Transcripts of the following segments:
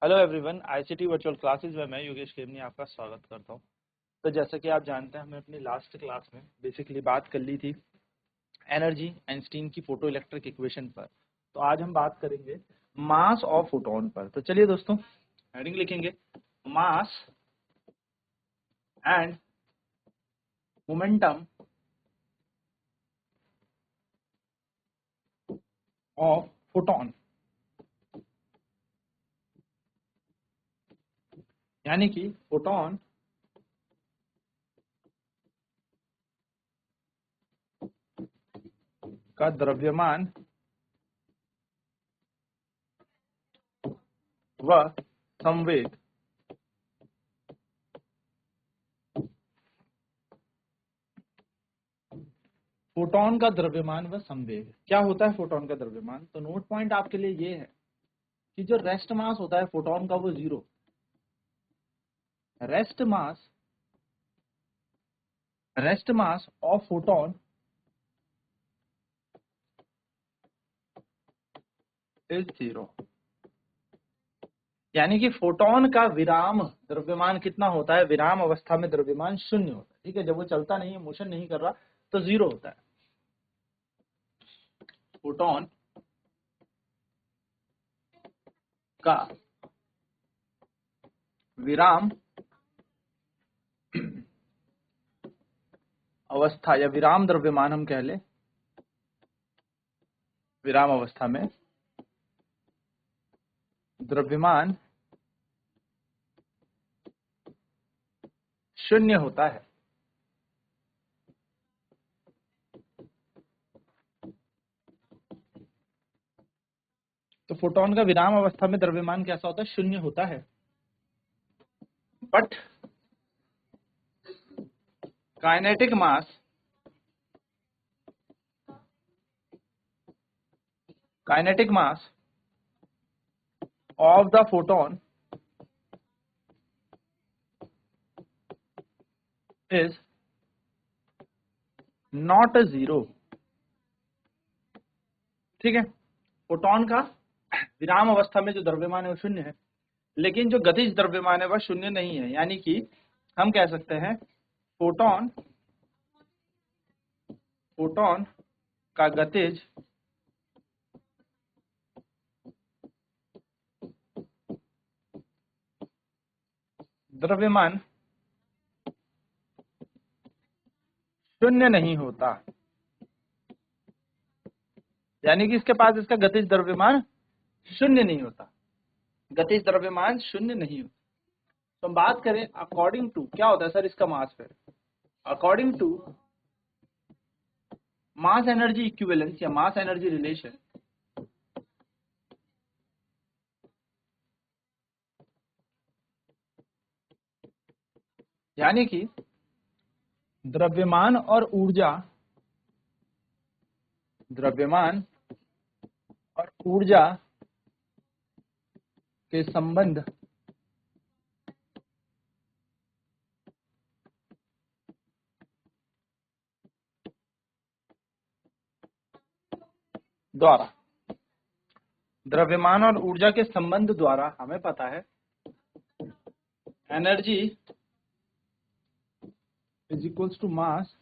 Hello everyone, ICT virtual classes में मैं योगेश खेमनी आपका स्वागत करता हूं। तो जैसा कि आप जानते हैं, हमने अपनी लास्ट क्लास में बेसिकली बात कर ली थी एनर्जी आइंस्टीन की फोटो इलेक्ट्रिक इक्वेशन पर। तो आज हम बात करेंगे मास ऑफ फोटोन पर। तो चलिए दोस्तों, हेडिंग लिखेंगे mass and momentum of photon, यानी कि फोटोन का द्रव्यमान व संवेग। फोटोन का द्रव्यमान व संवेग क्या होता है? फोटोन का द्रव्यमान, तो नोट पॉइंट आपके लिए ये है कि जो रेस्ट मास होता है फोटोन का वो zero. Rest mass of photon is zero, यानी कि फोटोन का विराम द्रव्यमान कितना होता है? विराम अवस्था में द्रव्यमान शून्य होता है। ठीक है, जब वो चलता नहीं है, मोशन नहीं कर रहा, तो जीरो होता है। फोटोन का विराम अवस्था या विराम द्रव्यमान हम कह ले, विराम अवस्था में द्रव्यमान शून्य होता है। तो फोटोन का विराम अवस्था में द्रव्यमान कैसा होता है? शून्य होता है। But kinetic mass of the photon is not a zero। ठीक है, फोटोन का विराम अवस्था में जो द्रव्यमान है वो शून्य है, लेकिन जो गतिज द्रव्यमान है वह शून्य नहीं है। यानी कि हम कह सकते हैं फोटोन का गतिज द्रव्यमान शून्य नहीं होता, यानी कि इसके पास इसका गतिज द्रव्यमान शून्य नहीं होता, गतिज द्रव्यमान शून्य नहीं होता। तो हम बात करें अकॉर्डिंग टू क्या होता है सर इसका मास, फिर according to mass energy equivalence या मास एनर्जी रिलेशन, यानी कि द्रव्यमान और ऊर्जा के संबंध द्वारा, द्रव्यमान और ऊर्जा के संबंध द्वारा हमें पता है energy is equals to mass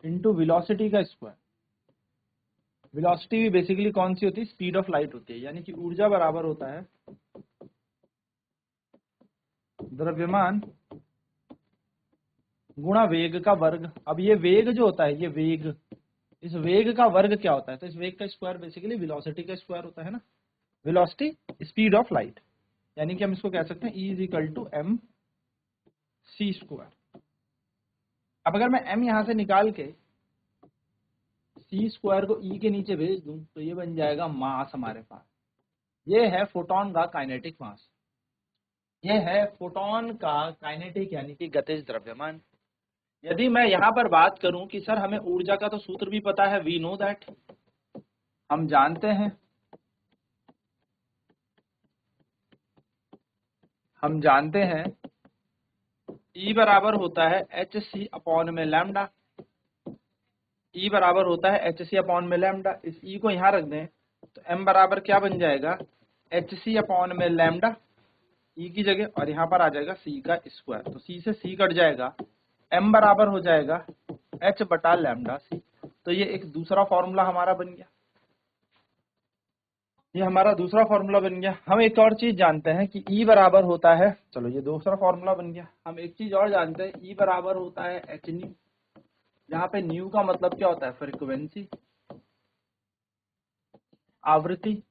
into velocity का स्क्वायर। वेलोसिटी भी बेसिकली कौन सी होती है? स्पीड ऑफ लाइट होती है। यानी कि ऊर्जा बराबर होता है द्रव्यमान गुणा वेग का वर्ग। अब ये वेग जो होता है, ये वेग, इस वेग का वर्ग क्या होता है? तो इस वेग का स्क्वायर बेसिकली वेलोसिटी का स्क्वायर होता है ना। वेलोसिटी स्पीड ऑफ लाइट, यानी कि हम इसको कह सकते हैं E is equal to M C square. अब अगर मैं m यहां से निकाल के सी स्क्वायर को E के नीचे भेज दूं तो ये बन जाएगा मास हमारे पास। ये है फोटोन का काइनेटिक मास, ये है फोटोन का काइनेटिक यानी कि गतिज द्रव्यमान। यदि मैं यहां पर बात करूं कि सर हमें ऊर्जा का तो सूत्र भी पता है, वी नो दैट, हम जानते हैं E बराबर होता है एच सी अपॉन में लैम्डा। E बराबर होता है एच सी अपॉन में लैम्डा। इस E को यहां रख दें तो M बराबर क्या बन जाएगा? hc अपॉन में लैम्डा ई की जगह, और यहाँ पर आ जाएगा c का स्क्वायर, तो c से c कट जाएगा, m बराबर हो जाएगा h बटा लैम्डा c। तो ये एक दूसरा फॉर्मूला हमारा बन गया, ये हमारा दूसरा फॉर्मूला बन गया। हम एक और चीज जानते हैं कि E बराबर होता है, चलो ये दूसरा फॉर्मूला बन गया। हम एक चीज और जानते हैं, E बराबर होता है एच न्यू, जहाँ पे न्यू का मतलब क्या होता है, फ्रीक्वेंसी, आवृत्ति।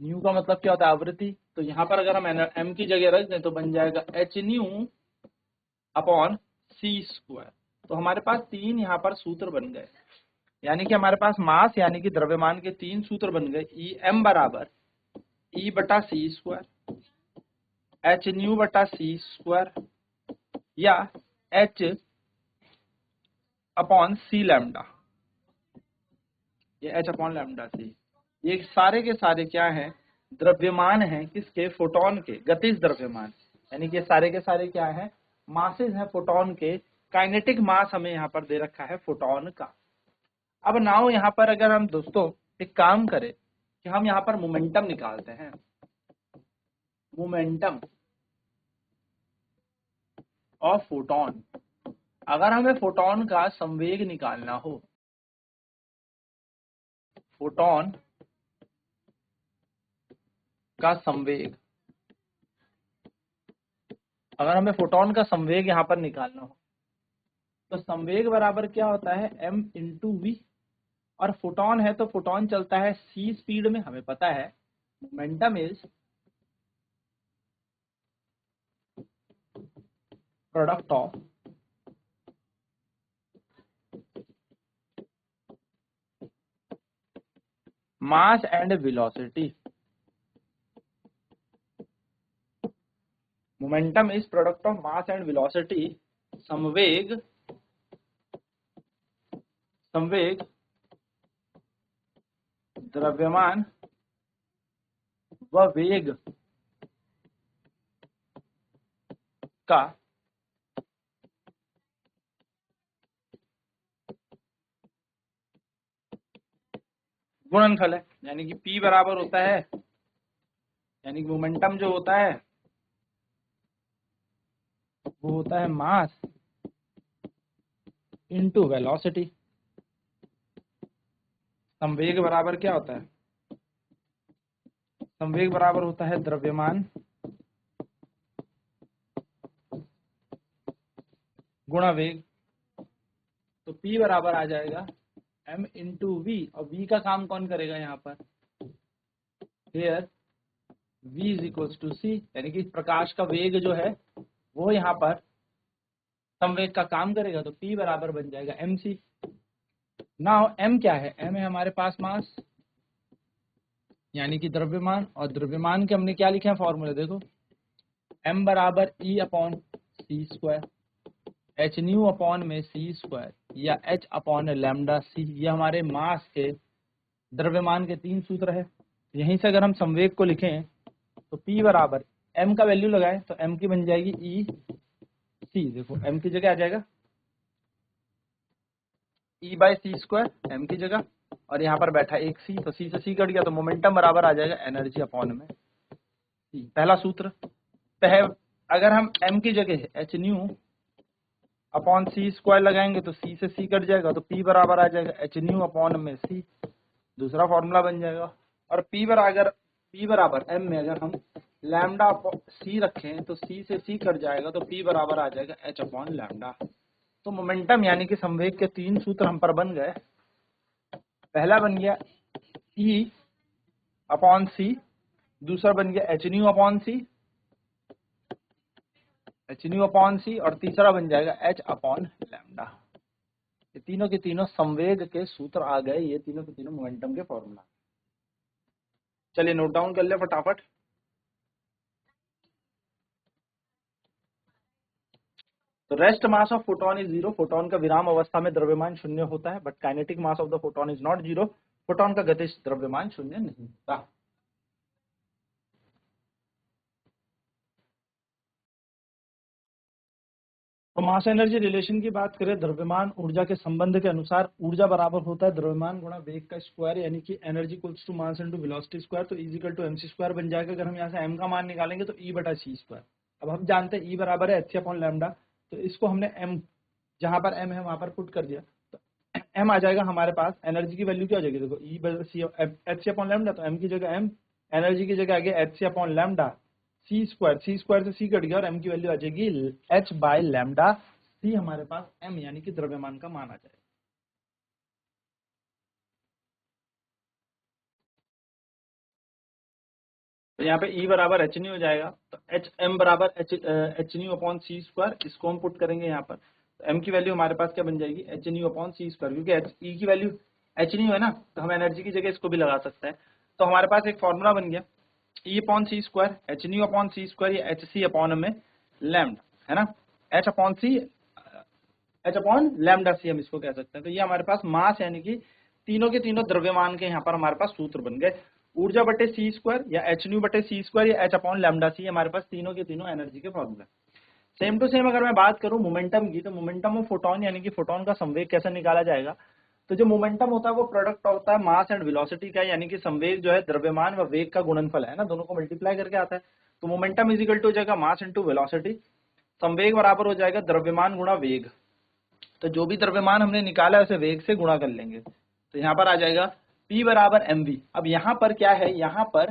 न्यू का मतलब क्या होता है, आवृत्ति। तो यहाँ पर अगर हम m की जगह रख दें तो बन जाएगा एच न्यू अपॉन सी स्क्वायर। तो हमारे पास तीन यहाँ पर सूत्र बन गए, यानी कि हमारे पास मास यानी कि द्रव्यमान के तीन सूत्र बन गए। ई एम बराबर ई बटा सी स्क्वायर, एच न्यू बटा सी स्क्वायर, या एच अपॉन सी लैम्डा, ये एच अपॉन लैम्डा सी। ये सारे के सारे क्या हैं, द्रव्यमान हैं, किसके, फोटोन के, गतिज द्रव्यमान। यानी कि सारे के सारे क्या हैं, मासेज हैं फोटोन के। काइनेटिक मास हमें यहाँ पर दे रखा है फोटोन का। अब नाउ यहाँ पर अगर हम दोस्तों एक काम करें कि हम यहाँ पर मोमेंटम निकालते हैं, मोमेंटम ऑफ फोटोन। अगर हमें फोटोन का संवेग निकालना हो, फोटोन का संवेग, अगर हमें फोटोन का संवेग यहाँ पर निकालना हो तो संवेग बराबर क्या होता है, m इंटू वी। और फोटोन है तो फोटोन चलता है c स्पीड में, हमें पता है momentum is product of mass and velocity. Momentum is product of mass and velocity. संवेग, संवेग द्रव्यमान व वेग का गुणनफल है। यानी कि P बराबर होता है, यानी कि मोमेंटम जो होता है वो होता है मास इंटू वेलोसिटी। संवेग बराबर क्या होता है, संवेग बराबर होता है द्रव्यमान गुणा वेग। तो P बराबर आ जाएगा m इंटू वी, और v का काम कौन करेगा यहाँ पर, here v is equals to c। यानी कि प्रकाश का वेग जो है वो यहाँ पर संवेग का काम करेगा, तो P बराबर बन जाएगा mc। नाउ m क्या है, m है हमारे पास मास यानी कि द्रव्यमान, और द्रव्यमान के हमने क्या लिखे हैं फॉर्मूले देखो, m बराबर e अपॉन सी स्क्वायर, एच न्यू अपॉन में सी स्क्वायर, या h अपॉन लैम्डा सी। ये हमारे मास के, द्रव्यमान के तीन सूत्र है। यहीं से अगर हम संवेग को लिखें तो P बराबर m का वैल्यू लगाएं तो m की बन जाएगी ई सी। देखो m की जगह आ जाएगा ई बाई सी स्क्वायर, m की जगह, और यहाँ पर बैठा एक c, तो c से c कट गया, तो मोमेंटम बराबर आ जाएगा एनर्जी अपॉन में c। पहला सूत्र। अगर हम m की जगह एच न्यू अपॉन सी स्क्वायर लगाएंगे तो c से c कट जाएगा, तो P बराबर आ जाएगा एच न्यू अपॉन में c। दूसरा फॉर्मूला बन जाएगा। और P बराबर m में अगर हम लैम्डा c रखें तो c से c कट जाएगा, तो P बराबर आ जाएगा h अपॉन लैम्डा। तो मोमेंटम यानी कि संवेग के तीन सूत्र हम पर बन गए। पहला बन गया E अपॉन सी, दूसरा बन गया एच न्यू अपॉन सी, और तीसरा बन जाएगा h अपॉन लैम्डा। ये तीनों के तीनों संवेग के सूत्र आ गए, ये तीनों के तीनों मोमेंटम के फॉर्मूला। चलिए नोट डाउन कर ले फटाफट। तो rest mass of photon is zero. Photon का विराम अवस्था में द्रव्यमान शून्य होता है, but kinetic mass of the photon is not zero. Photon का गतिज द्रव्यमान शून्य नहीं होता। तो मास एनर्जी रिलेशन की बात करें, द्रव्यमान ऊर्जा के संबंध के अनुसार ऊर्जा बराबर होता है द्रव्यमान गुणा वेग का स्क्वायर, यानी कि energy equals to mass into velocity square. तो is equal to mc square बन जाएगा। अगर हम यहाँ से m का मान निकालेंगे तो e बटा c स्क्वायर। अब हम जानते हैं e बराबर है h अपॉन लैम्डा, तो इसको हमने m, जहां पर m है वहां पर पुट कर दिया, तो m आ जाएगा हमारे पास। एनर्जी की वैल्यू क्या हो जाएगी, देखो e बटा c h अपॉन लैम्डा, तो m की जगह m, एनर्जी की जगह आ गया h अपॉन लैम्डा, सी स्क्वायर से सी कट गया और m की वैल्यू आ जाएगी h बाय लैम्डा। सी हमारे पास m यानी कि द्रव्यमान का मान आ जाएगा। तो यहाँ पे E बराबर एच न्यू हो जाएगा, तो एच एम बराबर एच न्यू अपॉन सी स्क्वायर, इसको हम पुट करेंगे यहाँ पर। तो m की वैल्यू हमारे पास क्या बन जाएगी, एच न्यू अपॉन सी स्क्वायर, क्योंकि E की वैल्यू एच न्यू है ना, तो हम एनर्जी की जगह इसको भी लगा सकते हैं। तो हमारे पास एक फॉर्मूला बन गया, E अपॉन सी स्क्वायर, एच न्यू अपॉन सी स्क्वायर, या एच सी अपॉन में लैम्डा, है ना, एच अपॉन सी, एच अपॉन लैम्डा सी हम इसको कह सकते हैं। तो ये हमारे पास मास यानी कि तीनों के तीनों द्रव्यमान के यहाँ पर हमारे पास सूत्र बन गए। ऊर्जा बटे सी स्क्वायर या एच न्यू बटे सी स्क्वायर या एच अपॉन लैम्डा सी, हमारे पास तीनों के तीनों एनर्जी के फॉर्मूला। सेम टू सेम अगर मैं बात करूं मोमेंटम की, तो मोमेंटम ऑफ फोटोन यानी कि फोटोन का संवेग कैसे निकाला जाएगा। तो जो मोमेंटम होता है वो प्रोडक्ट होता है मास एंड वेलोसिटी का, यानी कि संवेग जो है द्रव्यमान व वेग का गुणनफल है ना, दोनों को मल्टीप्लाई करके आता है। तो मोमेंटम इज इक्वल टू हो जाएगा मास इंटू वेलोसिटी, संवेग बराबर हो जाएगा द्रव्यमान गुणा वेग। तो जो भी द्रव्यमान हमने निकाला है उसे वेग से गुणा कर लेंगे, तो यहाँ पर आ जाएगा P बराबर mv। अब यहाँ पर क्या है, यहाँ पर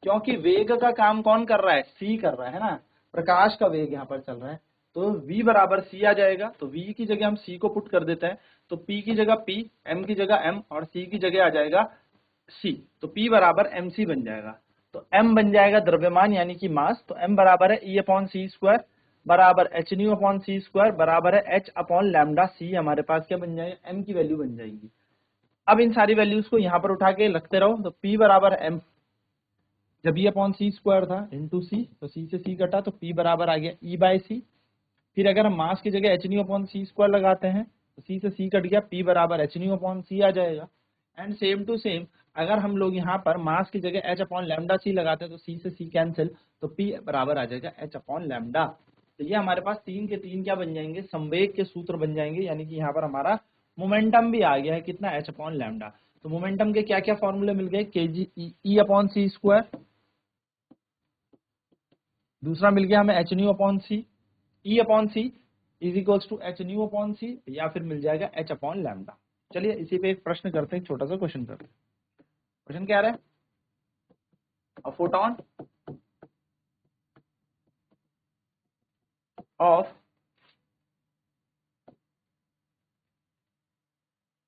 क्योंकि वेग का काम कौन कर रहा है, c कर रहा है ना, प्रकाश का वेग यहाँ पर चल रहा है, तो v बराबर c आ जाएगा। तो v की जगह हम c को पुट कर देते हैं, तो p की जगह p, m की जगह m और c की जगह आ जाएगा c, तो p बराबर mc बन जाएगा। तो m बन जाएगा द्रव्यमान यानी कि मास, तो m बराबर है E अपॉन सी स्क्वायर बराबर एच न्यू अपॉन सी स्क्वायर बराबर है h अपॉन लैम्डा सी। हमारे पास क्या बन जाएगा, m की वैल्यू बन जाएगी। अब इन सारी वैल्यूज को यहाँ पर उठा के लगते रहो, तो p बराबर m, जब E अपॉन सी स्क्वायर था इंटू सी, तो c से c कटा, तो p बराबर आ गया E बाय सी। फिर अगर हम मास की जगह एच न्यू अपॉन सी स्क्वायर लगाते हैं, तो c से c कट गया, p बराबर एच न्यू अपॉन सी आ जाएगा। एंड सेम टू सेम अगर हम लोग यहाँ पर मास की जगह h अपॉन लैम्डा सी लगाते हैं, तो c से c कैंसिल, तो p बराबर आ जाएगा h अपॉन लैम्डा। तो ये हमारे पास तीन के तीन क्या बन जाएंगे, संवेग के सूत्र बन जाएंगे, यानी कि यहाँ पर हमारा मोमेंटम भी आ गया है कितना, h अपॉन लैम्डा। तो मोमेंटम के क्या क्या फॉर्मूले मिल गए, के जी ई अपॉन सी स्क्वायर, दूसरा मिल गया हमें H nu upon C, E upon C is equals to H nu upon C, या फिर मिल जाएगा h अपॉन लैम्डा। चलिए इसी पे एक प्रश्न करते हैं, छोटा सा क्वेश्चन करते हैं। क्वेश्चन क्या आ रहा है, a photon of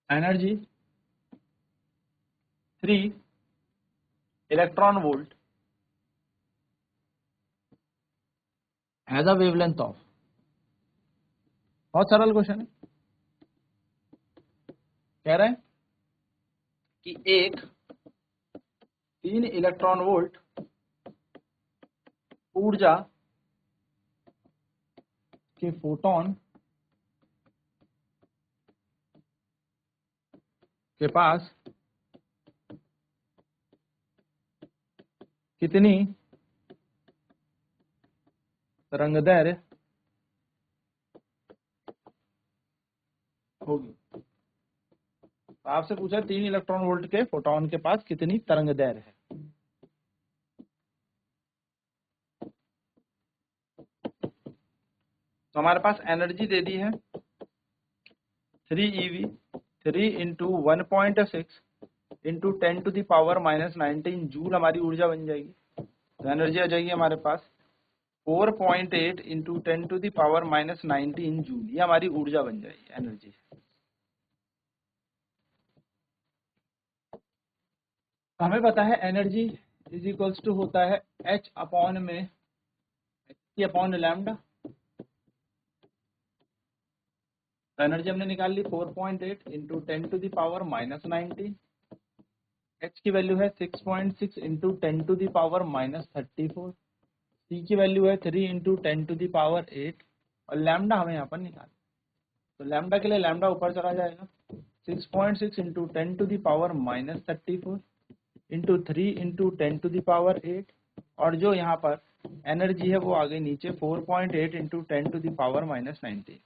energy 3 electron volt has a wavelength of, बहुत सरल क्वेश्चन है। कह रहे हैं कि एक 3 इलेक्ट्रॉन वोल्ट ऊर्जा के फोटोन के पास कितनी तरंगदैर्घ्य होगी। तो आपसे पूछा 3 इलेक्ट्रॉन वोल्ट के फोटोन के पास कितनी तरंगदैर्घ्य है। तो हमारे पास एनर्जी दे दी है 3 eV, 3 into 1.6 into 10 to the power minus 19 joule हमारी ऊर्जा बन जाएगी। तो एनर्जी आ जाएगी हमारे पास 4.8 into 10 to the power minus 19 joule, ये हमारी ऊर्जा बन जाएगी एनर्जी। हमें पता है एनर्जी इज इक्वल्स टू होता है h अपॉन में h अपॉन लैम्डा। तो एनर्जी हमने निकाल ली 4.8 into 10 to the power minus 19, h की वैल्यू है 6.6 into 10 to the power minus 34, c की वैल्यू है 3 इंटू 10 टू द पावर 8, और लैम्डा हमें यहाँ पर निकाल। तो लैम्डा के लिए लैम्डा ऊपर चला जाएगा, 6.6 into 10 to the power minus 34 into 3 into 10 to the power 8, और जो यहाँ पर एनर्जी है वो आ गई नीचे 4.8 इंटू 10⁻⁻90।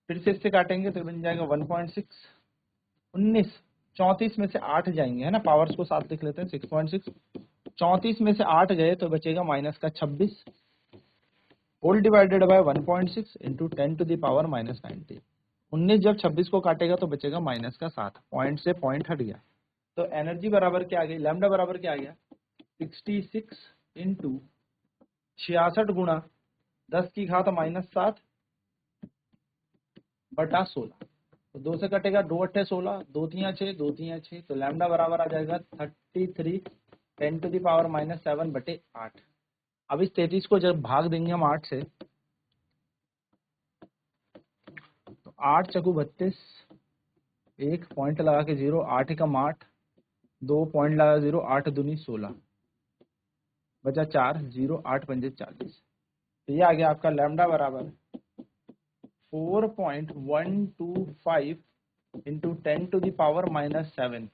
फिर से इससे काटेंगे तो बन जाएगा 1.6, 19, 34 में से 8 जाएंगे है ना, पावर्स को साथ लिख लेते हैं 6.6, 34 में से 8 गए तो बचेगा माइनस का 26 होल डिवाइडेड बाय 1.6 इंटू 10⁻⁻90। 19 जब 26 को काटेगा तो बचेगा माइनस का 7, पॉइंट से पॉइंट हट गया। तो एनर्जी बराबर क्या आ गई, लैम्डा बराबर क्या आ गया 66 इंटू 66 गुणा 10⁻⁻7 बटा 16। तो 2 से कटेगा, 2 अट्ठे 16, 2 तियां 6, 2 तियां 6, तो लैम्डा बराबर आ जाएगा 33 10⁻⁻7 बटे 8। अब इस 33 को जब भाग देंगे हम 8 से तो 8 चकू 32, 1 पॉइंट लगा के 0, 8 एकम 8, 2 पॉइंट लगा 0, 8 दूनी 16, बचा 4, 0, 8 पंजे 40। तो ये आ गया आपका लैम्डा बराबर 4.125 इंटू 10⁻⁻7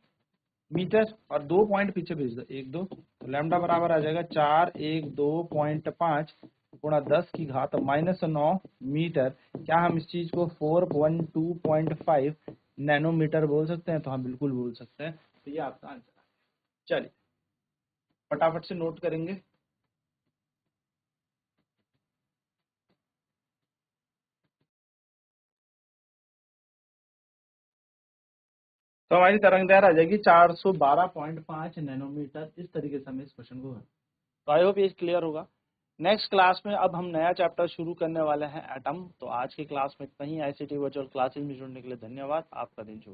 मीटर, और 2 पॉइंट पीछे भेज दो, 1 2, तो लैम्डा बराबर आ जाएगा 412.5 गुणा 10⁻⁻9 मीटर। क्या हम इस चीज को 412.5 नैनोमीटर बोल सकते हैं? तो हम बिल्कुल बोल सकते हैं। तो ये आपका आंसर है। चलिए फटाफट से नोट करेंगे। तो हमारी तरंग दैर्घ्य आ जाएगी 412.5 नैनोमीटर। इस तरीके से हमें इस क्वेश्चन को, तो आई होप ये क्लियर होगा। नेक्स्ट क्लास में अब हम नया चैप्टर शुरू करने वाले हैं एटम। तो आज की क्लास में इतना ही। ICT वर्चुअल क्लासेस में जुड़ने के लिए धन्यवाद। आपका दिन शुभ।